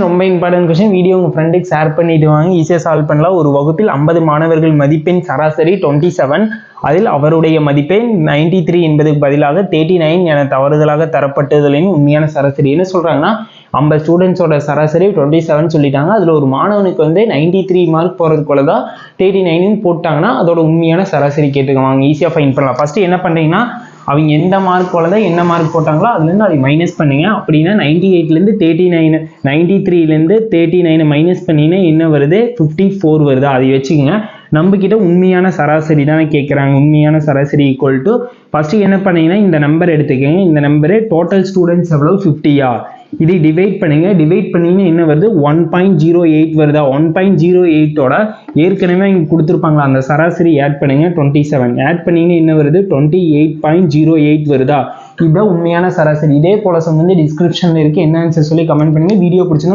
ரொம்ப important question video உங்க ஃப்ரெண்டுக்கு ஷேர் பண்ணிட்டு வாங்க ஈஸியா சால்வ் பண்ணலாம் ஒரு வகுப்பில் 50 மாணவர்கள் மதிப்பெண் சராசரி 27 அதில் அவருடைய மதிப்பெண் 93 என்பதற்கு பதிலாக 39 என தவறுதலாக தரப்பட்டதுகளின் உண்மையான சராசரி என்ன சொல்றாங்கன்னா 50 ஸ்டூடண்ட்ஸோட சராசரி 27 சொல்லிட்டாங்க அதுல ஒரு மாணவனுக்கு வந்து 93 மார்க் போறதுக்குள்ள தான் 39 ன்னு போட்டாங்கன்னா அதோட உண்மையான சராசரி கேட்டுக்குவாங்க ஈஸியா ஃபைண்ட் பண்ணலாம் ஃபர்ஸ்ட் என்ன பண்றீங்கன்னா அவங்க எந்த மார்க் போலதான் என்ன மார்க் போட்டாங்களோ அதுல இருந்து அதை மைனஸ் பண்ணுங்க அப்படின்னா 98 ல இருந்து 39 93 ல இருந்து 39 மைனஸ் பண்ணீங்கன்னா என்ன வருது 54 வருது அதை வச்சுக்கோங்க நம்ம கிட்ட உண்மையான சராசரி தான் கேட்குறாங்க உண்மையான சராசரி ஈக்குவல் டு ஃபர்ஸ்ட் என்ன பண்ணீங்கன்னா இந்த நம்பர் எடுத்துக்கங்க இந்த நம்பரு டோட்டல் ஸ்டூடெண்ட்ஸ் எவ்வளவு 50யா இதை டிவைட் பண்ணுங்க டிவைட் பண்ணீங்கன்னா என்ன வருது 1.08 வருதா 1.08 ஓட ஏற்கனவே இங்க கொடுத்துருப்பாங்களா அந்த சராசரி ஆட் பண்ணுங்க 27 ஆட் பண்ணீங்கன்னா என்ன வருது 28.08 வருதா இதுதான் உண்மையான சராசரி இதே போல வந்து டிஸ்கிரிப்ஷன்ல இருக்கு என்ன ஆன்சர் சொல்லி கமெண்ட் பண்ணுங்க வீடியோ பிடிச்சிருந்தா